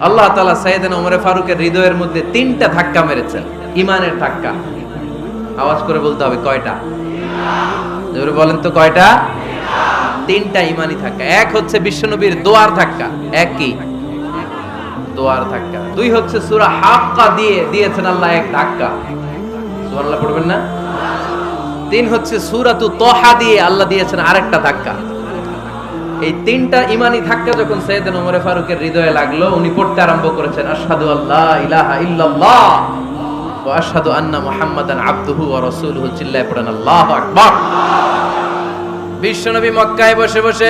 আল্লাহ তাআলা সাইয়েদনা ওমর ফারুকের হৃদয়ের মধ্যে 3টা ধাক্কা মেরেছেন, ঈমানের ধাক্কা। আওয়াজ করে বলতে হবে কয়টা? জোরে বলেন তো কয়টা? 3টা ঈমানি ধাক্কা। এক হচ্ছে বিশ্বনবীর দোয়ার ধাক্কা, এক কি? দোয়ার ধাক্কা। 2 হচ্ছে সূরা হাক্কা দিয়ে দিয়েছেন আল্লাহ এক ধাক্কা, সুবহানাল্লাহ পড়বেন না? 3 হচ্ছে সূরাতু তাহা দিয়ে আল্লাহ দিয়েছেন আরেকটা ধাক্কা। এই 3টা ঈমানি ধাক্কা যখন সাইয়েদনা ওমর ফারুকের হৃদয়ে লাগলো, উনি পড়তে আরম্ভ করেছেন আশহাদু আল্লা ইলাহা ইল্লাল্লাহ ওয়া আশহাদু আন্না মুহাম্মাদান আবদুহু ওয়া রাসূলুহু, চিল্লায়ে পড়েন আল্লাহু আকবার। বিশ্বনবী মক্কায় বসে বসে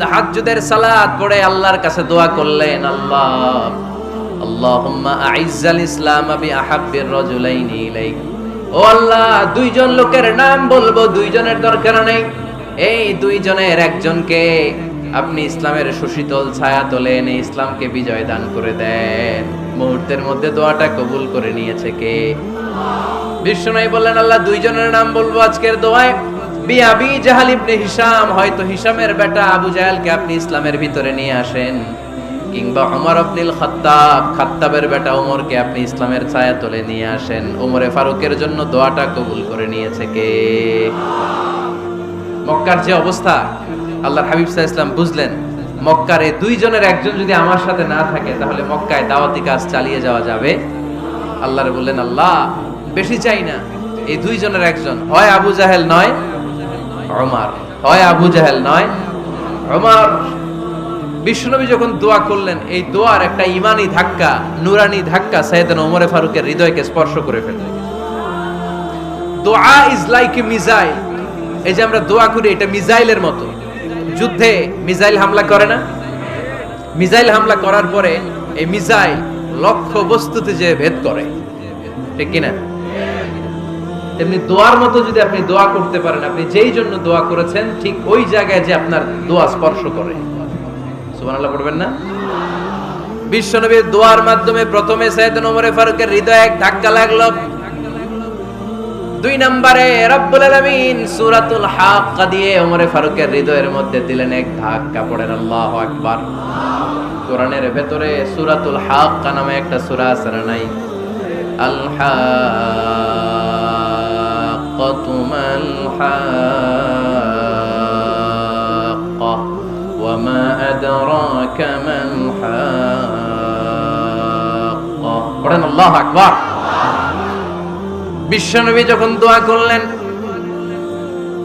তাহাজ্জুদের সালাত পড়ে আল্লাহর কাছে দোয়া করলেন, আল্লাহুম্মা আইজ্জাল ইসলাম বিআহাব্বির রাজুলাইনি ইলাইক। ও আল্লাহ, 2 জন লোকের নাম বলবো, 2 জনের দরকার নেই, এই 2 জনের একজনকে আপনি ইসলামের সুশীতল ছায়া তলে এনে ইসলামকে বিজয় দান করে দেন। মুহূর্তের মধ্যে দোয়াটা কবুল করে নিয়েছে কে? বিশ্বনবী বললেন, আল্লাহ 2 জনের নাম বলবো আজকের দোয়ায়। আবি জাহাল ইবনে হিশাম, হয়তো হিশামের বেটা আবু জাহেলকে আপনি ইসলামের ভিতরে নিয়ে আসেন, কিংবা ওমর ইবনুল খাত্তাব, খাত্তাবের বেটা ওমরকে আপনি ইসলামের ছায়া তলে নিয়ে আসেন। ওমরে ফারুকের জন্য দোয়াটা কবুল করে নিয়েছে কে? মক্কার যে অবস্থা, আল্লাহর হাবিব সাল্লাল্লাহু আলাইহি ওয়াসাল্লাম বুঝলেন মক্কার এই 2 জনের একজন যদি আমার সাথে না থাকে তাহলে মক্কায় দাওয়াতি কাজ চালিয়ে যাওয়া যাবে। আল্লাহরে বললেন, আল্লাহ বেশি চাই না, এই 2 জনের একজন, হয় আবু জাহেল নয় ওমর, হয় আবু জাহেল নয় ওমর। বিশ্বনবী যখন দোয়া করলেন, এই দোয়ার একটা ঈমানি ধাক্কা, নূরানি ধাক্কা সাইয়েদনা ওমর ফারুকের হৃদয়কে স্পর্শ করে ফেলল। দোয়া ইজ লাইক এ মিসাইল। এই যে আমরা দোয়া করি, এটা মিসাইলের মতো। যুদ্ধে মিসাইল হামলা করে না? মিসাইল হামলা করার পরে এই মিসাইল লক্ষ্য বস্তুতে যে ভেদ করে, ঠিক কিনা? তেমনি দোয়ার মতো যদি আপনি দোয়া করতে পারেন, আপনি যেই জন্য দোয়া করেছেন ঠিক ওই জায়গায় যে আপনার দোয়া স্পর্শ করে। সুবহানাল্লাহ পড়বেন না? বিশ্বনবীর দোয়ার মাধ্যমে প্রথমে সাইয়েদনা ওমর ফারুকের হৃদয়ে এক ধাক্কা লাগলো। 2 নম্বরে রব্বুল আলামিন সূরাতুল হাক্কা দিয়ে ওমর ফারুকের হৃদয়ের মধ্যে দিলেন এক ধাক্কা। পড়েন আল্লাহু আকবার। কোরআনের ভেতরে সূরাতুল হাক্কা নামে একটা সূরা আছে না নাই? আল হাক্কাতু মাল হাক্কা ওয়া মা আদরাকা মাল হাক্কা। পড়েন আল্লাহু আকবার। বিশ্বনবী যখন দোয়া করলেন,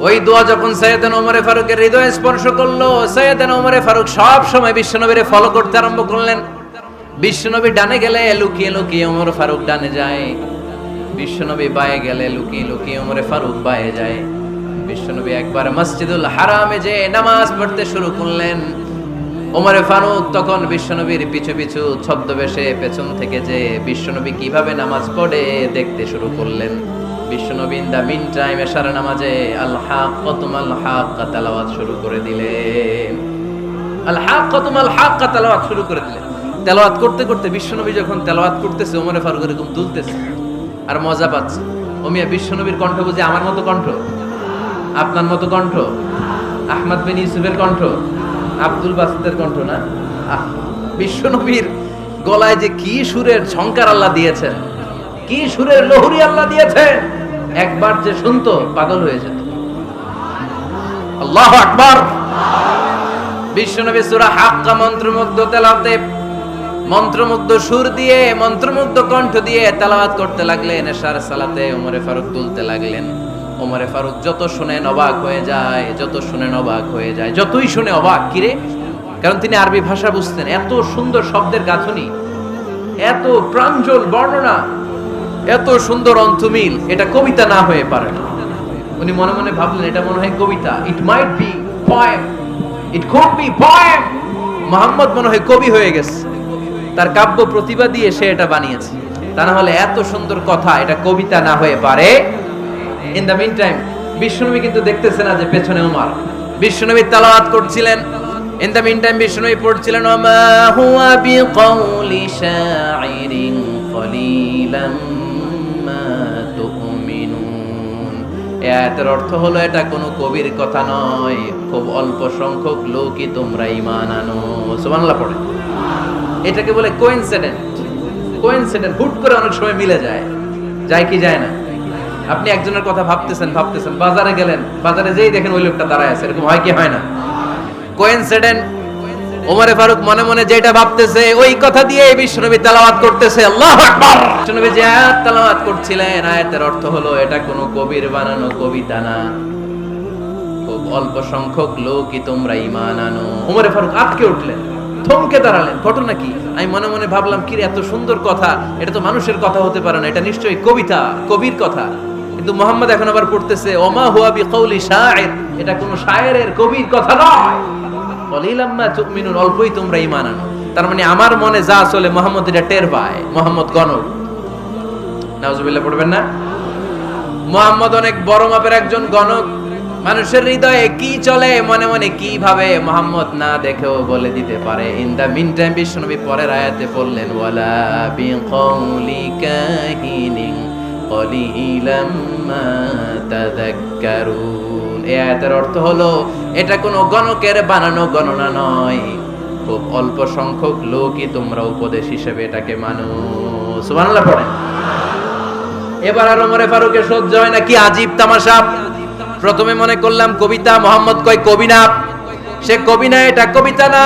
ওই দোয়া যখন সাইয়েদনা ওমর ফারুকের হৃদয়ে স্পর্শ করলো, সাইয়েদনা ওমর ফারুক সব সময় বিশ্বনবীরে ফলো করতে আরম্ভ করলেন। বিশ্বনবী ডানে গেলে লুকিয়ে লুকিয়ে ওমর ফারুক ডানে যায়, বিশ্বনবী বায়ে গেলে লুকিয়ে লুকিয়ে ওমর ফারুক বায়ে যায়। বিশ্বনবী একবার মসজিদুল হারামে যে নামাজ পড়তে শুরু করলেন, ওমর ফারুক তখন বিশ্বনবীর পিছু পিছু ছদ্মবেশে পেছন থেকে যে বিশ্বনবী কিভাবে নামাজ পড়ে দেখতে শুরু করলেন। বিশ্বনবী ইন দা মিন টাইম এশার নামাজে আল হাক্কাতু মাল হাক্কা তেলাওয়াত শুরু করে দিলেন। আল হাক্কাতু মাল হাক্কা তেলাওয়াত শুরু করে দিলেন। তেলাওয়াত করতে করতে বিশ্বনবী যখন তেলাওয়াত করতেছে, ওমর ফারুক এরকম তুলতেছে আর মজা পাচ্ছে। ওমিয়া বিশ্বনবীর কণ্ঠ বুঝি আমার মতো কণ্ঠ, আপনার মতো কণ্ঠ, আহমদ বিন ইউসুফের কণ্ঠ, আব্দুল বাসিতের কণ্ঠ না? বিশ্বনবীর গলায় যে কি সুরের ঝংকার আল্লাহ দিয়েছেন, কি সুরের লহরী আল্লাহ দিয়েছেন, একবার যে শুনতো পাগল হয়ে যেত। আল্লাহু আকবার। বিশ্বনবী সূরা হাক্কা মন্ত্রমুগ্ধ তেলাওয়াতে, মন্ত্রমুগ্ধ সুর দিয়ে, মন্ত্রমুগ্ধ কণ্ঠ দিয়ে তেলাওয়াত করতে লাগলেন। এশার সালাতে ওমর ফারুক তুলতে লাগলেন। ওমর ফারুক যত শুনেন অবাক হয়ে যায়, যত শুনেন অবাক হয়ে যায়, যতই শুনে অবাক। কিরে? কারণ তিনি আরবি ভাষা বুঝতেন। এত সুন্দর শব্দের গাঁথনি, এত প্রাঞ্জল বর্ণনা, এত সুন্দর অন্তমিল, এটা কবিতা না হয়ে পারে না। উনি মনে মনে ভাবলেন, এটা মনে হয় কবিতা। It might be poem, it could be poem. Muhammad মনে হয় কবি হয়ে গেছে, তার কাব্য প্রতিভা দিয়ে সে এটা বানিয়েছে। তা না হলে এত সুন্দর কথা, এটা কবিতা না হয়ে পারে। ইন দ্য মিন টাইম বিশ্বনবী কিন্তু দেখতেছে না যে পেছনে ওমর। বিশ্বনবী তেলাওয়াত করছিলেন। ইন দ্য মিন টাইম বিশ্বনবী পড়ছিলেন, ওমা হুয়া বিকাউলি শাইরিন কলিলাম মা তুমিনুন। এর অর্থ হলো এটা কোনো কবির কথা নয়, খুব অল্প সংখ্যক লোকই তোমরা ঈমান আনো। সুবহানাল্লাহ পড়ে। এটাকে বলে কোইন্সিডেন্ট। কোইন্সিডেন্ট হুট করে অনেক সময় মিলে যায়, যায় কি যায় না? আপনি একজনের কথা ভাবতেছেন, বাজারে গেলেন, বাজারে যেই দেখেন ওই লোকটা দাঁড়ায় আছে, এরকম হয় কি হয় না? কোইন্সিডেন্ট। ওমরে ফারুক মনে মনে যেটা ভাবতেছে ওই কথা দিয়ে বিশ্বনবী তেলাওয়াত করতেছে, আল্লাহু আকবার। বিশ্বনবী যে আয়াত তেলাওয়াত করছিলেন, আয়াতের অর্থ হলো এটা কোনো কবির বানানো কবিতা না, খুব অল্প সংখ্যক লোকই তোমরা ঈমান আনো। ওমরে ফারুক আটকে উঠলেন, থমকে দাঁড়ালেন। ঘটনা কি? আমি মনে মনে ভাবলাম, কি রে এত সুন্দর কথা, এটা তো মানুষের কথা হতে পারে না, এটা নিশ্চয়ই কবিতা, কবির কথা। কিন্তু মুহাম্মদ এখন আবার পড়তেছে ওমা হুয়া বিকাউলি শাইর, এটা কোনো শায়েরের, কবির কথা নয়। কলিলাম্মা তুমিনুন, অল্পই তোমরা ঈমান আনো। তার মানে আমার মনে যা চলে মুহাম্মদ এটা টের পায়। মুহাম্মদ গণক, নাউজুবিল্লাহ পড়বেন না? মুহাম্মদ অনেক বড় মাপের একজন গণক। মানুষের হৃদয়ে কি চলে, মনে মনে কি ভাবে, মুহাম্মদ না দেখেও বলে দিতে পারে। ইন দা মিন টাইম বিশ্বনবী পরের আয়াতে পড়লেন ওয়ালা বিকাউলি কাহিনিন কলিলাম মা তাযাক্কারুন। এই আয়াতের অর্থ হলো এটা কোনো গণকের বানানো গণনা নয়, খুব অল্প সংখ্যক লোকই তোমরা উপদেশ হিসেবে এটাকে মানো। সুবহানাল্লাহ পড়েন। এবার আর ওমরে ফারুকের সহ্য হয় না, কি আজীব তামাশা। প্রথমে মনে করলাম কবিতা, মোহাম্মদ কয় কবি না, সে কবি না, এটা কবিতা না।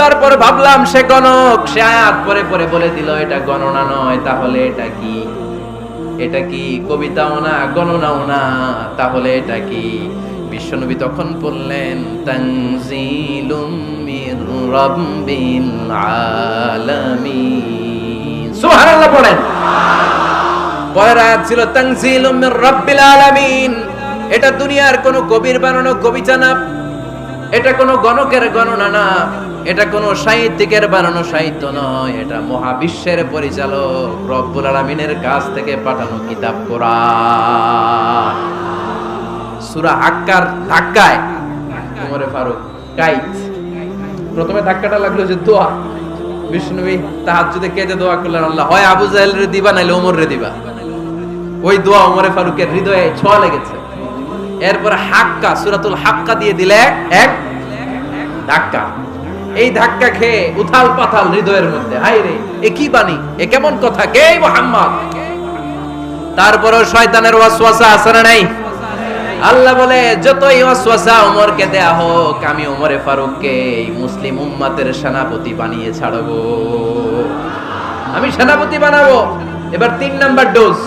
তারপর ভাবলাম সে গণক, সে আয়াত পরে পরে বলে দিল এটা গণনা নয়, তাহলে এটা কি? এটা কি কবিতাও না, গণনাও না, তাহলে এটা কি? বিশ্বনবী তখন বললেন তানজিলুম মির রাব্বিল আলামিন। সুবহানাল্লাহ পড়েন। পরের আয়াত ছিল তানজিলুম মির রাব্বিল আলামিন। এটা দুনিয়ার কোন কবির বানানো কবিতা না, এটা কোন গণকের গণনা না, এটা কোন সাহিত্যিকের বানানো সাহিত্য নয়, এটা মহাবিশ্বের পরিচালক রব্বুল আলামিনের কাছ থেকে পাঠানো কিতাব কোরআন। সূরা হাক্কার ধাক্কায় ওমরে ফারুক কাইত। প্রথমে ধাক্কাটা লাগলো যে দোয়া। বিষ্ণুবী তাহাজ্জুদে কেঁদে দোয়া করলেন, আল্লাহ হয় আবু জাহেল রে দিবা নাইলে ওমর রে দিবা। ওই দোয়া ওমরে ফারুকের হৃদয়ে ছোঁয়া লেগেছে। এরপর হাক্কা, সূরাতুল হাক্কা দিয়ে দিলে এক ধাক্কা। এই ধাক্কা খেয়ে উথাল পাথাল হৃদয়ের মধ্যে, হায় রে এ কি বাণী, এ কেমন কথা, কে মুহাম্মদ? তারপরও শয়তানের ওয়াসওয়াসা আছে না নাই? আল্লাহ বলে যতই ওয়াসওয়াসা ওমরকে দেয়া হোক, আমি ওমরে ফারুককে এই মুসলিম উম্মতের সেনাপতি বানিয়ে ছাড়বো, আমি সেনাপতি বানাবো। এবার 3 নাম্বার ডোজ।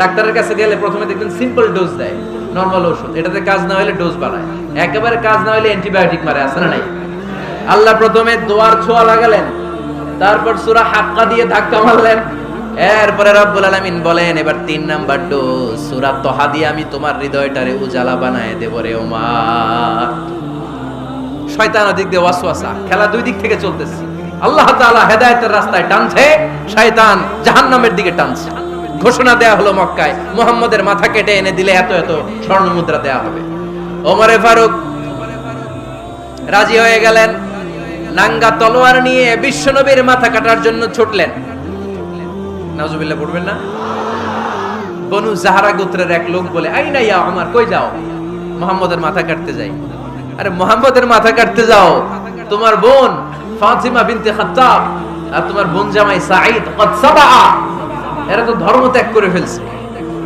ডাক্তারের কাছে গেলে প্রথমে দেখবেন সিম্পল ডোজ দেয়, নরমাল ওষুধ, এটাতে কাজ না হলে ডোজ বাড়ায়, একেবারে কাজ না হলে অ্যান্টিবায়োটিক মারে, আছে না নাই? আল্লাহ প্রথমে দোয়ার ছোঁয়া লাগালেন, তারপর সূরা হাক্কা দিয়ে ধাক্কা মারলেন, এরপরে রব্বুল আলামিন বলেন এবার 3 নাম্বার ডোজ সূরা তাহা দিয়ে আমি তোমার হৃদয়টারে উজালা বানায় দেব রে ওমর। শয়তান ওদিক দিয়ে ওয়াসওয়াসা, খেলা দুই দিক থেকে চলতেছে। আল্লাহ তাআলা হেদায়েতের রাস্তায় টানছে, শয়তান জাহান্নামের দিকে টানছে। ঘোষণা দেয়া হলো মক্কায়, মুহাম্মদের মাথা কেটে এনে দিলে এত এত স্বর্ণ মুদ্রা দেয়া হবে। ওমরে ফারুক রাজি হয়ে গেলেন, নাঙ্গা তলোয়ার নিয়ে বিশ্বনবীর মাথা কাটার জন্য ছুটলেন। নাউজুবিল্লাহ পড়বেন না? বনু জাহরা গোত্রের এক লোক বলে, আইনা ইয়া ওমর, কই যাও? মুহাম্মদের মাথা কাটতে যাই। আরে মুহাম্মদের মাথা কাটতে যাও? তোমার বোন ফাতিমা বিনতে খাত্তাব আর তোমার বোন জামাই সাঈদ কদ সাবা, এরা তো ধর্ম ত্যাগ করে ফেলছে,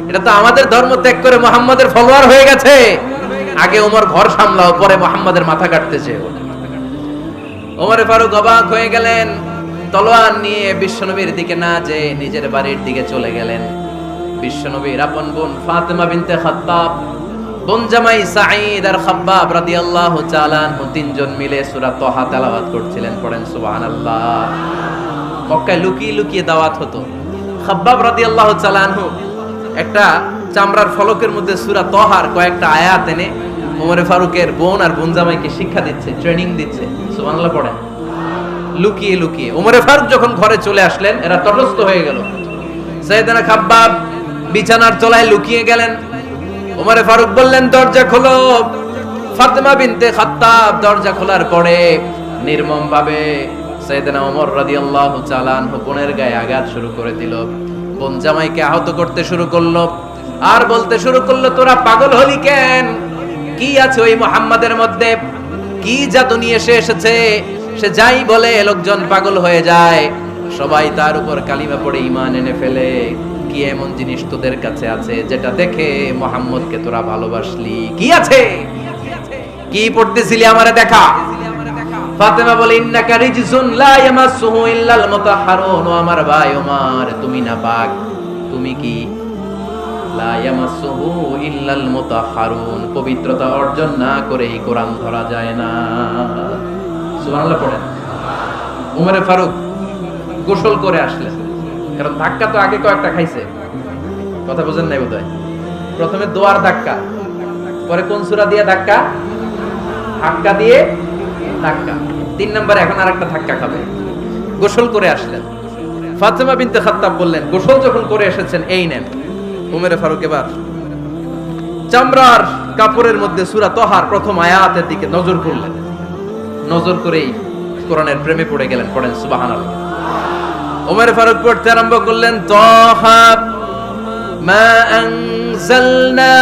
এটা তো আমাদের ধর্ম ত্যাগ করে মুহাম্মদের ফলোয়ার হয়ে গেছে। আগে ওমর ঘর সামলাও, পরে মুহাম্মদের মাথা কাটতেছে। ওমরে ফারুক অবাক হয়ে গেলেন, তলোয়ার নিয়ে বিশ্বনবীর দিকে না যে নিজের বাড়ির দিকে চলে গেলেন। বিশ্বনবীর আপন বোন ফাতিমা বিনতে খাত্তাব, বোন জামাই সাঈদ আর খাব্বাব রাদিয়াল্লাহু তাআলা আনহু, তিনজন মিলে সূরা তাহা তেলাওয়াত করছিলেন। পড়েন সুবহানাল্লাহ। মক্কায় লুকিয়ে লুকিয়ে দাওয়াত হতো। খাব্বাব রাদিয়াল্লাহু তাআলা আনহু একটা চামড়ার ফলকের মধ্যে সূরা তাহার কয়েকটা আয়াত এনে ওমরে ফারুকের বোন আর বোন জামাইকে শিক্ষা দিচ্ছে, ট্রেনিং দিচ্ছে। সুবহানাল্লাহ পড়েন। লুকিয়ে লুকিয়ে ওমরে ফারুক যখন ঘরে চলে আসলেন, এরা তটস্থ হয়ে গেল। সাইয়েদনা খাব্বাব বিছানার তলায় লুকিয়ে গেলেন। ওমরে ফারুক বললেন, দরজা খোলো। ফাতিমা বিনতে খাত্তাব দরজা খোলার পরে নির্মম ভাবে সাইয়েদনা ওমর রাদিয়াল্লাহু তাআলা আনহু বোনের গায়ে আঘাত শুরু করে দিল। বোন জামাইকে আহত করতে শুরু করলো আর বলতে শুরু করলো, তোরা পাগল হলি কেন? কি আছে ওই মুহাম্মাদের মধ্যে? কি জাদু নিয়ে এসেছে? সে যাই বলে লোকজন পাগল হয়ে যায়, সবাই তার উপর কালিমা পড়ে ঈমান এনে ফেলে। কি এমন জিনিস তোদের কাছে আছে যেটা দেখে মুহাম্মদকে তোরা ভালোবাসলি? কি আছে? কি পড়তেছিলি আমারে দেখা। ফাতেমা বলে ইন্নাকা রিজসুন লা ইয়ামাসসুহু ইল্লাল মুতাহহারুন। ও আমার ভাই ওমর, তুমি নাপাক। তুমি কি? লা ইয়ামাসসুহু ইল্লাল মুতাহহারুন, পবিত্রতা অর্জন না করে এই কোরআন ধরা যায় না। সুবহানাল্লাহ পড়েন। উমরে ফারুক গোসল করে আসলেন, কারণ ধাক্কা তো আগে কয়েকটা খাইছে। কথা বুঝেন নাই বোধহয়? প্রথমে দোয়ার ধাক্কা, পরে কোন সূরা দিয়ে ধাক্কা? ধাক্কা দিয়ে ধাক্কা। 3 নম্বরে এখন আরেকটা ধাক্কা খাবে। গোসল করে আসলেন। ফাতেমা বিনতে খাত্তাব বললেন, গোসল যখন করে এসেছেন এই নেন। উমরে ফারুক এবার চামড়ার কাপড়ের মধ্যে সূরা তহার প্রথম আয়াতের দিকে নজর করলেন। নজর করেই কোরআনের প্রেমে পড়ে গেলেন। পড়েন সুবহানাল্লাহ। উমরে ফারুক পড়তে আরম্ভ করলেন, তহা মা আনজালনা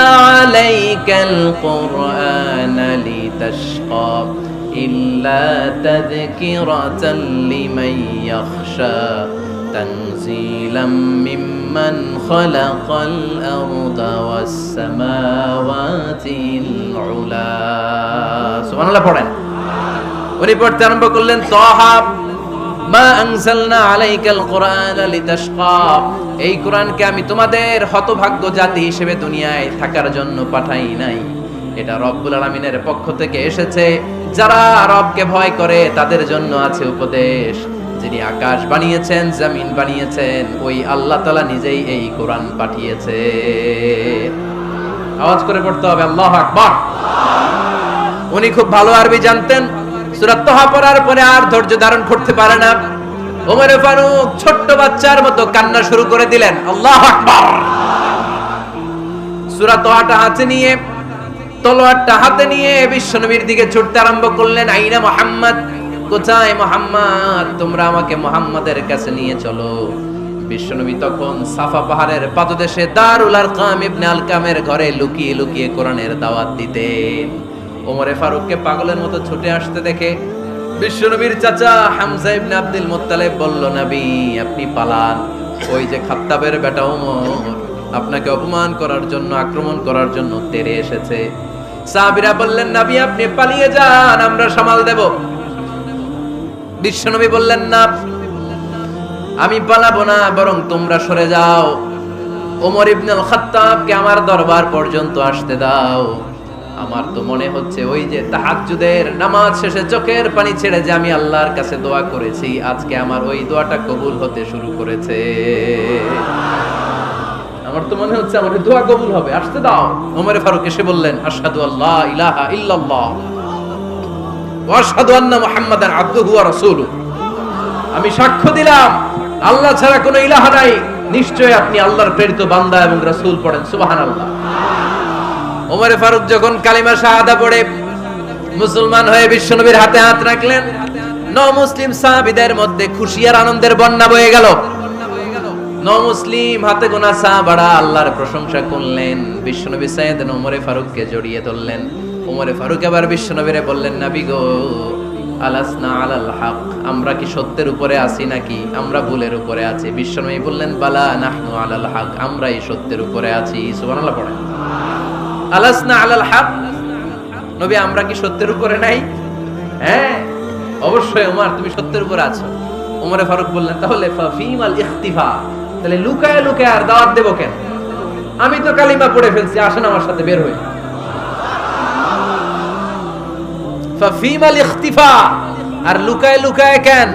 আলাইকাল কুরআনা লিতাশকা ইল্লা তাযকিরাতাল লিমান ইয়াখশা তানজিলাম মিম্মান খালাকাল আরদা ওয়াস সামাওয়াতিল উলা। সুবহানাল্লাহ পড়েন। উনি পড়তে আরম্ভ করলেন, তহা মা আনজালনা আলাইকাল কুরআনা লিতাশকা, এই কোরআনকে আমি তোমাদের হতভাগ্য জাতি হিসেবে দুনিয়ায় থাকার জন্য পাঠাই নাই। এটা রব্বুল আলামিনের পক্ষ থেকে এসেছে। যারা রবকে ভয় করে তাদের জন্য আছে উপদেশ। যিনি আকাশ বানিয়েছেন, জমিন বানিয়েছেন, ওই আল্লাহ তাআলা নিজেই এই কোরআন পাঠিয়েছে। আওয়াজ করে পড়তে হবে আল্লাহু আকবার। উনি খুব ভালো আরবি জানতেন। সূরা তহা পড়ার পরে আর ধৈর্য ধারণ করতে পারে না। ওমর ফারুক ছোট্ট বাচ্চার মতো কান্না শুরু করে দিলেন। আল্লাহু আকবার। সূরা তহাটা হাতে নিয়ে, তলোয়ারটা হাতে নিয়ে বিশ্বনবীর দিকে ছুটতে আরম্ভ করলেন। আইনা মুহাম্মদ, কোথায় মুহাম্মদ? তোমরা আমাকে মুহাম্মাদের কাছে নিয়ে চলো। বিশ্বনবী তখন সাফা পাহাড়ের পাদদেশে দারুল আরকাম ইবনে আলকামের ঘরে লুকিয়ে লুকিয়ে কোরআনের দাওয়াত দিতেন। ওমরে ফারুককে পাগলের মতো ছুটে আসতে দেখে বিশ্বনবীর চাচা হামজা ইবনে আব্দুল মুত্তালিব বলল, নবী আপনি পালান। ওই যে খাত্তাবের বেটা ওমর আপনাকে অপমান করার জন্য, আক্রমণ করার জন্য তেড়ে এসেছে। সাহাবীরা বললেন, নবী আপনি পালিয়ে যান, আমরা সামাল দেব। বিশ্বনবী বললেন, না আমি পালাবো না, বরং তোমরা সরে যাও। ওমর ইবনে আল খাত্তাবকে আমার দরবার পর্যন্ত আসতে দাও। আমার তো মনে হচ্ছে ওই যে তাহাজ্জুদের নামাজ শেষে চোখের পানি ছেড়ে যে আমি আল্লাহর কাছে দোয়া করেছি, আজকে আমার ওই দোয়াটা কবুল হতে শুরু করেছে। আমার তো মনে হচ্ছে আমার দোয়া কবুল হবে, আসতে দাও। ওমর ফারুক এসে বললেন, আশহাদু আল্লা ইলাহা ইল্লাল্লাহ ওয়া আশহাদু আন্না মুহাম্মাদান আবদুহু ওয়া রাসূলুহু, আমি সাক্ষ্য দিলাম আল্লাহ ছাড়া কোনো ইলাহা নাই, নিশ্চয় আপনি আল্লাহর প্রেরিত বান্দা এবং রাসূল। পড়েন সুবহানাল্লাহ। ওমর ফারুক যখন কালিমা শাহাদা পড়ে মুসলমান হয়ে বিশ্বনবীর হাতে হাত রাখলেন, মুসলিম সাহাবীদের মধ্যে খুশি আর আনন্দের বন্যা বয়ে গেল। মুসলিম হাতে গোনা সাহাবারা আল্লাহর প্রশংসা করলেন। বিশ্বনবী সাইয়েদনা ওমর ফারুককে জড়িয়ে ধরলেন। ওমর ফারুক আবার বিশ্বনবীরে বললেন, নবী গো, আলাসনা আলাল হক, আমরা কি সত্যের উপরে আছি নাকি আমরা ভুলের উপরে আছি? বিশ্বনবী বললেন, বালা নাহনু আলাল হক, আমরাই সত্যের উপরে আছি। সুবহানাল্লাহ পড়েন। আলাসনা আলাল হক, নবী আমরা কি সত্যের উপরে নাই? হ্যাঁ অবশ্যই ওমর, তুমি সত্যের উপরে আছো। ওমর ফারুক বললেন, তাহলে ফাফিমাল ইখতিফা, তাহলে লুকায় লুকায় আর দাওয়াত দেব কেন? আমি তো কালিমা পড়ে ফেলছি, আসেন আমার সাথে বের হই। ফাফিমাল ইখতিফা, আর লুকায় লুকায় কেন?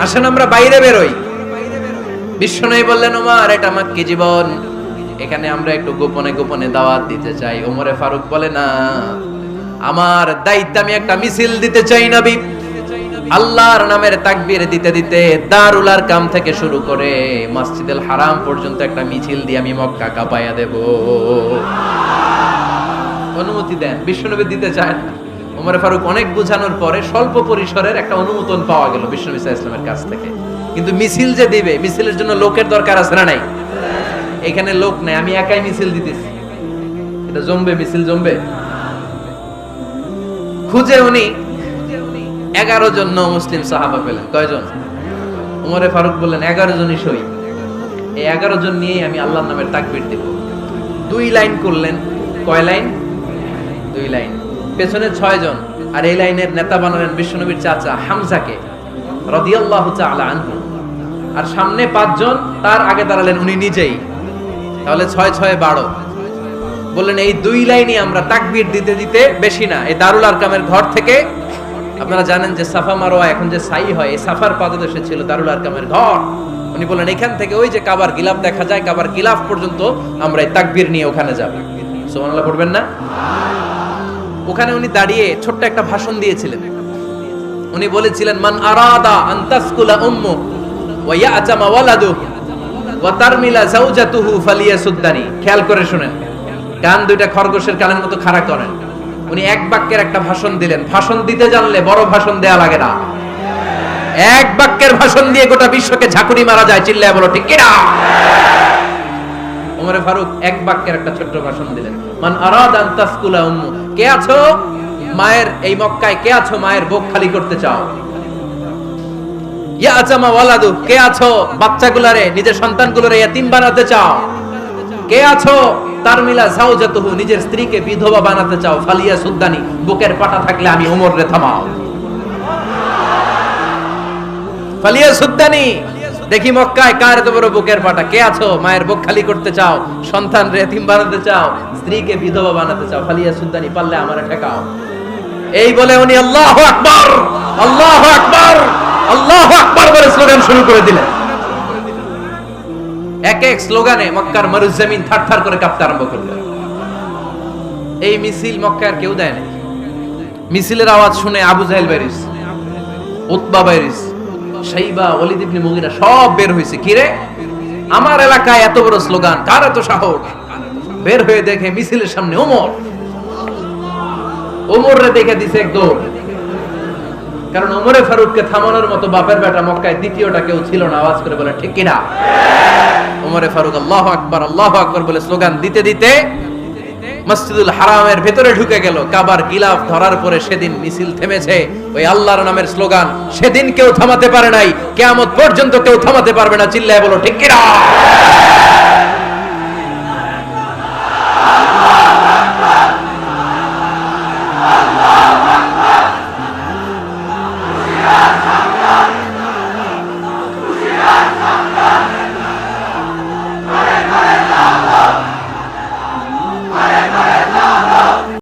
আসেন আমরা বাইরে বের হই। বিশ্বনবী বললেন, ওমর এটা মাক্কি জীবন, এখানে আমরা একটু গোপনে গোপনে দাওয়াত দিতে চাই। ওমরে ফারুক বলে, না, আমার দায়িত্ব, আমি একটা মিছিল দিতে চাই নবী। আল্লাহর নামের তাকবীর দিতে দিতে দারুল আরকাম থেকে শুরু করে মসজিদুল হারাম পর্যন্ত একটা মিছিল দিয়ে আমি মক্কা কাঁপাইয়া দেব। অনুমতি দেন। বিশ্বনবী দিতে চায় না। ওমর ফারুক অনেক বোঝানোর পরে স্বল্প পরিসরের একটা অনুমোদন পাওয়া গেল বিশ্বনবী সাল্লাল্লাহু আলাইহি ওয়াসাল্লামের কাছ থেকে। কিন্তু মিছিল যে দিবে, মিছিলের জন্য লোকের দরকার আছে না নাই? এখানে লোক নাই, আমি একাই মিছিল দিতেছি, এটা জমবে? মিছিল জমবে? খুঁজে উনি 11 জন মুসলিম সাহাবা পেলেন। কয়জন? উমরে ফারুক বললেন 11 জনই সই। এই 11 জন নিয়েই আমি আল্লাহর নামের তাকবীর দেব। 2 লাইন করলেন। কয় লাইন? 2 লাইন। পেছনে 6 জন, আর এই লাইনের নেতা বানালেন বিশ্বনবীর চাচা হামজাকে রাদিয়াল্লাহু তাআলা আনহু। আর সামনে 5 জন, তার আগে দাঁড়ালেন উনি নিজেই। তাহলে 6 6 12। বললেন এই 2 লাইনই আমরা তাকবীর দিতে দিতে, বেশি না, এই দারুল আরকামের ঘর থেকে, আপনারা জানেন যে সাফা মারওয়া এখন যে সাই হয়, এই সাফার পাদদেশে ছিল দারুল আরকামের ঘর। উনি বললেন এখান থেকে ওই যে কাবার গিলাফ দেখা যায়, কাবার গিলাফ পর্যন্ত আমরা এই তাকবীর নিয়ে ওখানে যাব। সুবহানাল্লাহ পড়বেন না? ওখানে উনি দাঁড়িয়ে ছোট্ট একটা ভাষণ দিয়েছিলেন। উনি বলেছিলেন মান আরাদা আন তাসকুলা উম্মু ওয়া ইয়াতামা ওয়ালাদু ওয়া তারমিলা যাওজাতুহু ফালিয়াসুদ্দানি। খেয়াল করে শুনেন, কান দুইটা খরগোশের কানের মতো খাড়া করেন। উনি এক বাক্যের একটা ভাষণ দিলেন। ভাষণ দিতে জানলে বড় ভাষণ দেয়া লাগে না। এক বাক্যের ভাষণ দিয়ে গোটা বিশ্বকে ঝাঁকুনি মারা যায়। চিল্লায় বলো ঠিক কিনা? ওমরে ফারুক এক বাক্যের একটা ছোট্ট ভাষণ দিলেন। মান আরাদা আন তাসকুলা উম্মু, কে আছো মায়ের এই মক্কায়, কে আছো মায়ের বুক খালি করতে চাও? ইয়া আচামা ওয়ালাদু, কে আছো বাচ্চাগুলারে, নিজের সন্তানগুলোরে ইয়াতিম বানাতে চাও? কে আছো তারমিলা যাওজাতুহু, নিজের স্ত্রীকে বিধবা বানাতে চাও? ফালিয়া সুদ্দানি, বুকের পাটা থাকলে আমি ওমর রে থামাও। ফালিয়া সুদ্দানি, দেখি মক্কায় কার এত বড় বুকের পাটা। কে আছো মায়ের বুক খালি করতে চাও, সন্তান রে এতিম বানাতে চাও, স্ত্রীকে বিধবা বানাতে চাও? ফালিয়া সুদ্দানি, পারলে আমারে ঠেকাও। এই বলে উনি আল্লাহু আকবার, আল্লাহু আকবার, আল্লাহু আকবার বলে স্লোগান শুরু করে দিলেন। এক এক স্লোগানে মক্কার মরুজমিন থারথার করে কাঁপতে আরম্ভ করলো। এই মিছিল মক্কার কেউ দেয় না। মিছিলের আওয়াজ শুনে আবু জাহেল বাইরিস, উতবা বাইরিস, শাইবা, ওয়ালিদ ইবনে মুগিরা সব বের হয়েছে। কিরে, আমার এলাকায় এত বড় স্লোগান, কার এত সাহস? বের হয়ে দেখে মিছিলের সামনে ওমর। ওমর রে দেখে দিছে এক দৌড়। কারণ ওমরে ফারুককে থামানোর মতো বাপের বেটা মক্কায় দ্বিতীয়টা কেউ ছিল না। আওয়াজ করে বলে ঠিক কিনা? ওমরে ফারুক আল্লাহু আকবার, আল্লাহু আকবার বলে স্লোগান দিতে দিতে মসজিদুল হারামের ভেতরে ঢুকে গেল। কাবার গিলাফ ধরার পরে সেদিন মিছিল থেমেছে। ওই আল্লাহর নামের স্লোগান সেদিন কেউ থামাতে পারে নাই, কিয়ামত পর্যন্ত কেউ থামাতে পারবে না। চিল্লায় বলো ঠিক কিনা?